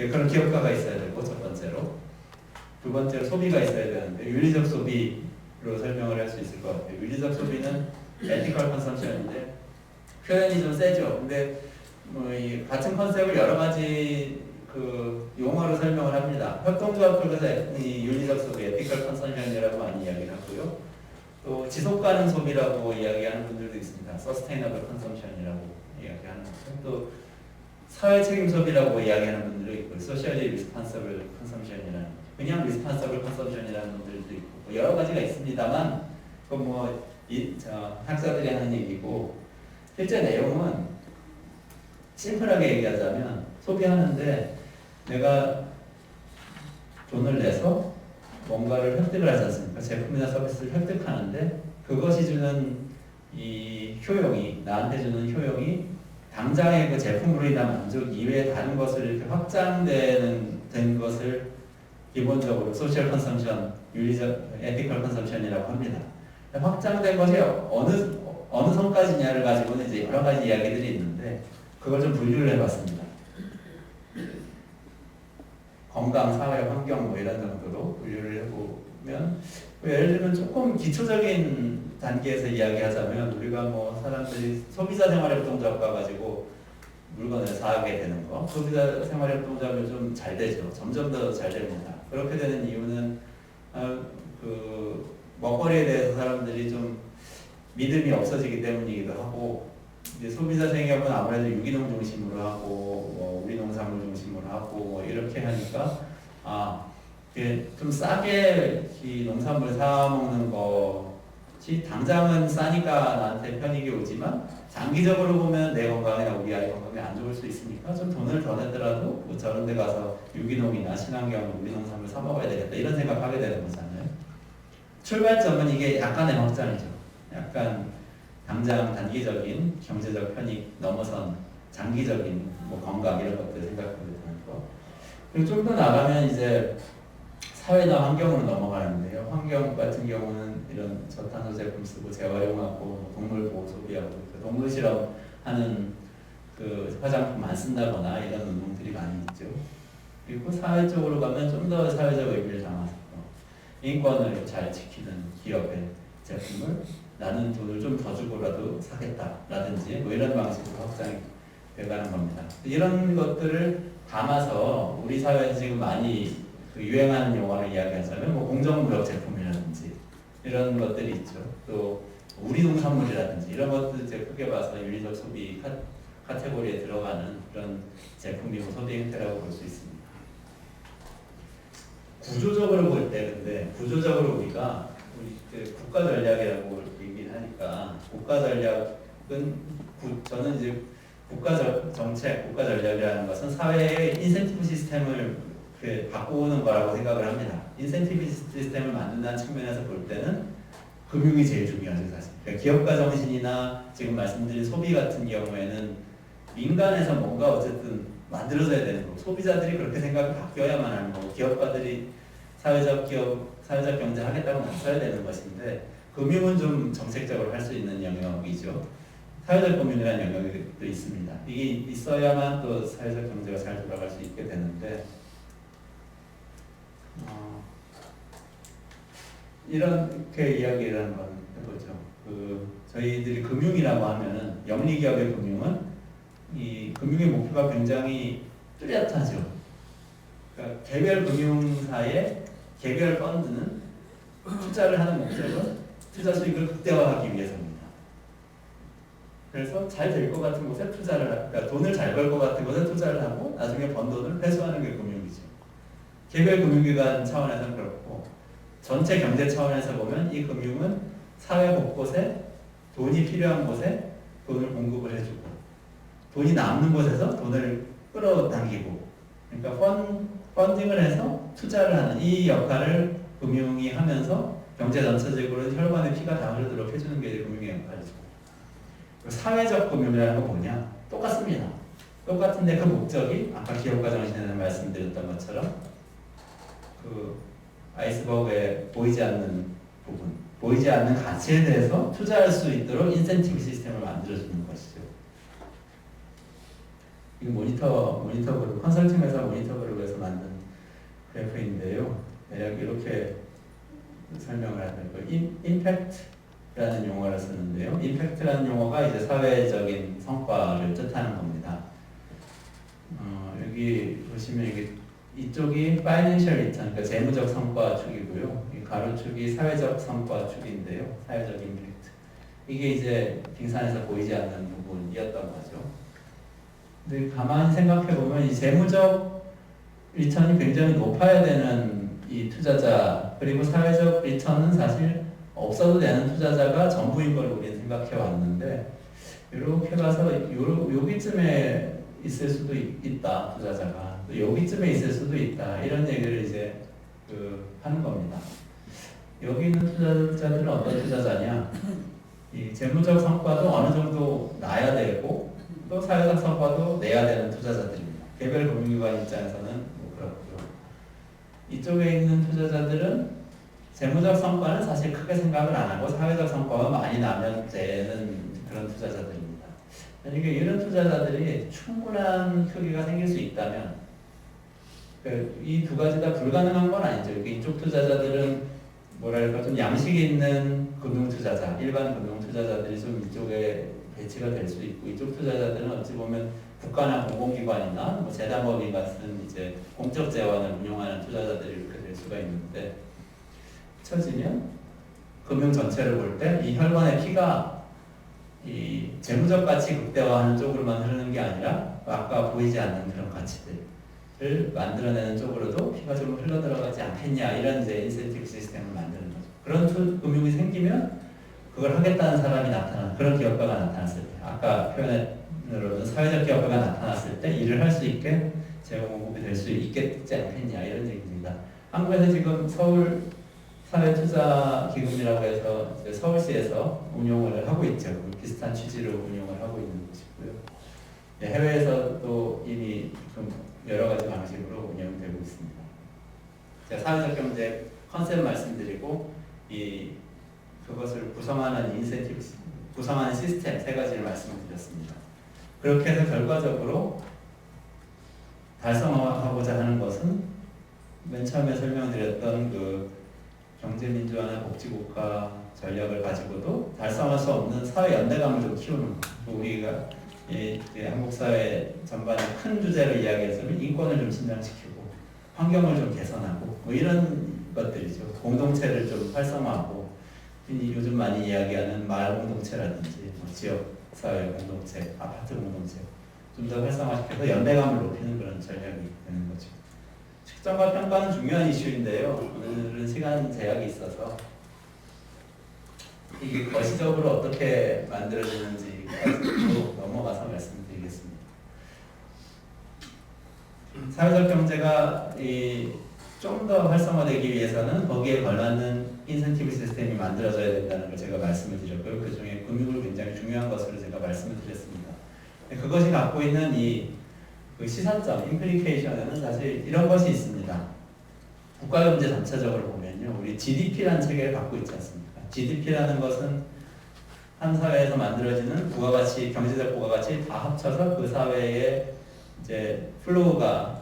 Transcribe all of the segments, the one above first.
그런 기업가가 있어야 되고 첫 번째로. 두 번째로 소비가 있어야 되는데 윤리적 소비로 설명을 할 수 있을 것 같아요. 윤리적 소비는 ethical consumption인데 표현이 좀 세죠. 근데 뭐 이 같은 컨셉을 여러 가지 그 용어로 설명을 합니다. 협동조합 쪽에서 이 윤리적 소비, ethical consumption이라고 많이 이야기를 하고요. 또 지속 가능 소비라고 이야기하는 분들도 있습니다. sustainable consumption이라고 이야기하는 거죠. 또 사회 책임 소비라고 이야기하는 분들도 있고, socially responsible consumption이라는, 그냥 responsible consumption이라는 분들도 있고, 뭐 여러 가지가 있습니다만, 그건 뭐 학자들이 하는 얘기고, 실제 내용은 심플하게 얘기하자면 소비하는데 내가 돈을 내서 뭔가를 획득을 하지 않습니까? 제품이나 서비스를 획득하는데 그것이 주는 이 효용이, 나한테 주는 효용이 당장의 그 제품으로 인한 만족 이외에 다른 것을 이렇게 확장되는 것을 기본적으로 소셜 컨섬션, 윤리적, 에티컬 컨섬션이라고 합니다. 확장된 것이 어느 선까지냐를 가지고는 이제 여러 가지 이야기들이 있는데 그걸 좀 분류를 해봤습니다. 건강, 사회, 환경 뭐 이런 정도로 분류를 해보면 예를 들면 조금 기초적인 단계에서 이야기하자면 우리가 뭐 사람들이 소비자 생활협동조합 가지고 물건을 사게 되는 거, 소비자 생활협동조합이 좀 잘 되죠. 점점 더 잘 됩니다. 그렇게 되는 이유는 그 먹거리에 대해서 사람들이 좀 믿음이 없어지기 때문이기도 하고, 이제 소비자 생협은 아무래도 유기농 중심으로 하고 뭐 우리 농산물 중심으로 하고 뭐 이렇게 하니까 좀 싸게 이 농산물 사 먹는 것이 당장은 싸니까 나한테 편익이 오지만 장기적으로 보면 내 건강이나 우리 아이 건강에 안 좋을 수 있으니까 좀 돈을 더 내더라도 뭐 저런 데 가서 유기농이나 친환경 우리 농산물 사 먹어야 되겠다 이런 생각하게 되는 거잖아요. 출발점은 이게 약간의 확장이죠. 약간 당장 단기적인 경제적 편익 넘어선 장기적인 뭐 건강 이런 것들 생각하게 되는 거. 그리고 좀 더 나가면 이제 사회나 환경으로 넘어가는데요. 환경 같은 경우는 이런 저탄소 제품 쓰고 재활용하고 동물 보호 소비하고 동물 실험하는 그 화장품 안 쓴다거나 이런 운동들이 많이 있죠. 그리고 사회적으로 가면 좀 더 사회적 의미를 담아서 인권을 잘 지키는 기업의 제품을 나는 돈을 좀 더 주고라도 사겠다라든지 뭐 이런 방식으로 확장이 돼가는 겁니다. 이런 것들을 담아서 우리 사회에서 지금 많이 그 유행하는 용어를 이야기하자면 뭐 공정무역 제품이라든지 이런 것들이 있죠. 또 우리 농산물이라든지 이런 것들 이제 크게 봐서 윤리적 소비 카테고리에 들어가는 그런 제품이고 소비 행태라고 볼 수 있습니다. 구조적으로 볼 때 근데 구조적으로 우리가 우리 국가 전략이라고 얘기를 하니까 국가 전략은 저는 이제 국가 정책, 국가 전략이라는 것은 사회의 인센티브 시스템을 바꾸는 거라고 생각을 합니다. 인센티브 시스템을 만든다는 측면에서 볼 때는 금융이 제일 중요하죠, 사실. 그러니까 기업가 정신이나 지금 말씀드린 소비 같은 경우에는 민간에서 뭔가 어쨌든 만들어져야 되는 거고 소비자들이 그렇게 생각이 바뀌어야만 하는 거고 기업가들이 사회적 경제 하겠다고 나서야 되는 것인데 금융은 좀 정책적으로 할 수 있는 영역이죠. 사회적 금융이라는 영역도 있습니다. 이게 있어야만 또 사회적 경제가 잘 돌아갈 수 있게 되는데 이렇게 이야기를 한번 해보죠. 저희들이 금융이라고 하면은 영리기업의 금융은 이 금융의 목표가 굉장히 뚜렷하죠. 그러니까 개별 금융사의 개별 펀드는 투자를 하는 목적은 투자 수익을 극대화하기 위해서입니다. 그래서 잘 될 것 같은 곳에 그러니까 돈을 잘 벌 것 같은 곳에 투자를 하고 나중에 번 돈을 회수하는 게 금융이죠. 개별 금융기관 차원에서는 그렇고 전체 경제 차원에서 보면 이 금융은 사회 곳곳에 돈이 필요한 곳에 돈을 공급을 해주고 돈이 남는 곳에서 돈을 끌어당기고 그러니까 펀딩을 해서 투자를 하는 이 역할을 금융이 하면서 경제 전체적으로 혈관에 피가 다 흐르도록 해주는 게 금융의 역할이죠. 사회적 금융이라는 건 뭐냐? 똑같습니다. 똑같은데 그 목적이 아까 기업가 정신에서 말씀드렸던 것처럼 그 아이스버그에 보이지 않는 부분, 보이지 않는 가치에 대해서 투자할 수 있도록 인센티브 시스템을 만들어주는 것이죠. 이 모니터 그룹, 컨설팅 회사 모니터 그룹에서 만든 그래프인데요. 대략 이렇게 설명을 하는 거예요. 임팩트라는 용어를 쓰는데요. 임팩트라는 용어가 이제 사회적인 성과를 뜻하는 겁니다. 여기 보시면 이쪽이 financial return, 그러니까 재무적 성과 축이고요. 이 가로축이 사회적 성과 축인데요. 사회적 임팩트. 이게 이제 빙산에서 보이지 않는 부분이었던 거죠. 근데 가만히 생각해 보면 이 재무적 리턴이 굉장히 높아야 되는 이 투자자, 그리고 사회적 리턴은 사실 없어도 되는 투자자가 전부인 걸 우리는 생각해 왔는데, 이렇게 가서 여기쯤에 있을 수도 있다, 투자자가. 또 여기쯤에 있을 수도 있다, 이런 얘기를 이제 하는 겁니다. 여기 있는 투자자들은 어떤 투자자냐? 이 재무적 성과도 어느 정도 나야 되고, 또 사회적 성과도 내야 되는 투자자들입니다. 개별 금융기관 입장에서는 뭐 그렇고요. 이쪽에 있는 투자자들은 재무적 성과는 사실 크게 생각을 안 하고 사회적 성과가 많이 나면 되는 그런 투자자들입니다. 그러니까 이런 투자자들이 충분한 크기가 생길 수 있다면, 이 두 가지 다 불가능한 건 아니죠. 이쪽 투자자들은 뭐랄까 좀 양식이 있는 금융투자자, 일반 금융투자자들이 좀 이쪽에 배치가 될 수 있고, 이쪽 투자자들은 어찌 보면 국가나 공공기관이나 뭐 재단법인 같은 이제 공적 재원을 운용하는 투자자들이 이렇게 될 수가 있는데, 쳐지면 금융 전체를 볼 때 이 혈관의 피가 이 재무적 가치 극대화하는 쪽으로만 흐르는 게 아니라 아까 보이지 않는 그런 가치들을 만들어내는 쪽으로도 피가 좀 흘러 들어가지 않겠냐, 이런 이제 인센티브 시스템을 만드는 거죠. 그런 금융이 생기면 그걸 하겠다는 사람이 나타나는, 그런 기업가가 나타났을 때, 아까 표현으로는 사회적 기업가가 나타났을 때 일을 할 수 있게 재원 공급이 될 수 있겠지 않겠냐, 이런 얘기입니다. 한국에서 지금 서울 사회투자기금이라고 해서 이제 서울시에서 운용을 하고 있죠. 비슷한 취지로 운용을 하고 있는 것이고요. 해외에서도 이미 좀 여러 가지 방식으로 운영되고 있습니다. 제가 사회적 경제 컨셉 말씀드리고, 그것을 구성하는 인센티브, 구성하는 시스템 세 가지를 말씀을 드렸습니다. 그렇게 해서 결과적으로 달성하고자 하는 것은 맨 처음에 설명드렸던 경제민주화나 복지국가 전략을 가지고도 달성할 수 없는 사회 연대감을 좀 키우는 거. 우리가 한국 사회 전반의 큰 주제로 이야기해서는 인권을 좀 신장시키고 환경을 좀 개선하고 뭐 이런 것들이죠. 공동체를 좀 활성화하고, 요즘 많이 이야기하는 마을 공동체라든지 뭐 지역 사회 공동체, 아파트 공동체 좀 더 활성화시켜서 연대감을 높이는 그런 전략이 되는 거죠. 측정과 평가는 중요한 이슈인데요. 오늘은 시간 제약이 있어서 이게 거시적으로 어떻게 만들어지는지까지도 넘어가서 말씀드리겠습니다. 사회적 경제가 좀 더 활성화되기 위해서는 거기에 걸맞는 인센티브 시스템이 만들어져야 된다는 걸 제가 말씀을 드렸고요. 그 중에 금융을 굉장히 중요한 것으로 제가 말씀을 드렸습니다. 그것이 갖고 있는 그 시사점, 임플리케이션에는 사실 이런 것이 있습니다. 국가경제 전체적으로 보면요, 우리 GDP라는 체계를 갖고 있지 않습니까? GDP라는 것은 한 사회에서 만들어지는 부가가치, 경제적 부가가치 다 합쳐서 그 사회의 이제 플로우가,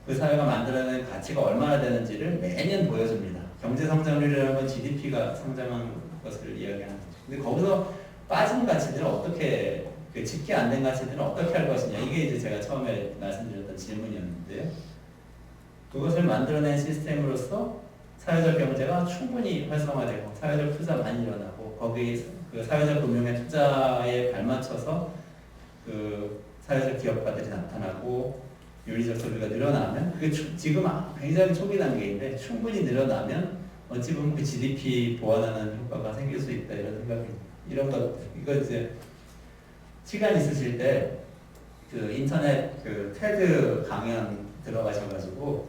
그 사회가 만들어내는 가치가 얼마나 되는지를 매년 보여줍니다. 경제 성장률이라는 건 GDP가 성장한 것을 이야기하는 거죠. 근데 거기서 빠진 가치들은 어떻게, 집계 안 된 가치들은 어떻게 할 것이냐, 이게 이제 제가 처음에 말씀드렸던 질문이었는데요. 그것을 만들어낸 시스템으로서 사회적 경제가 충분히 활성화되고 사회적 투자 많이 일어나고, 거기 그 사회적 금융의 투자에 발맞춰서 그 사회적 기업가들이 나타나고 윤리적 소비가 늘어나면, 그게 지금 굉장히 초기 단계인데 충분히 늘어나면 어찌 보면 그 GDP 보완하는 효과가 생길 수 있다, 이런 생각입니다. 이런 것, 이거 이제 시간 있으실 때 그 인터넷 테드 강연 들어가셔가지고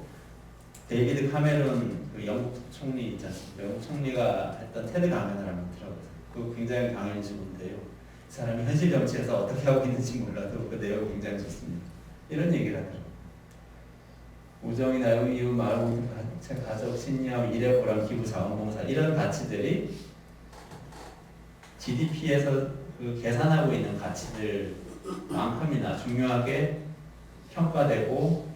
데이비드 카메론 그 영국 총리 있지 않습니까? 영국 총리가 했던 테드 강연을 한번 들어보세요. 그 굉장히 강연이 좋은데요. 그 사람이 현실 정치에서 어떻게 하고 있는지 몰라도 그 내용 굉장히 좋습니다. 이런 얘기를 하더라고요. 우정이, 나눔, 이웃, 마을 공동체, 가족, 신념, 일의 보람, 기부, 자원봉사, 이런 가치들이 GDP에서 그 계산하고 있는 가치들에 만큼이나 중요하게 평가되고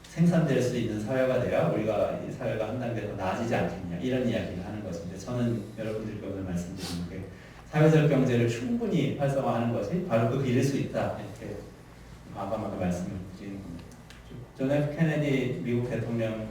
생산될 수 있는 사회가 돼야 우리가 이 사회가 한 단계 더 나아지지 않겠냐 이런 이야기를 하는 것인데 저는 여러분들께 오늘 말씀드리는 게 사회적 경제를 충분히 활성화하는 것이 바로 그 길일 수 있다 이렇게 과감하게 말씀을 드리는 겁니다. 존 F 케네디 미국 대통령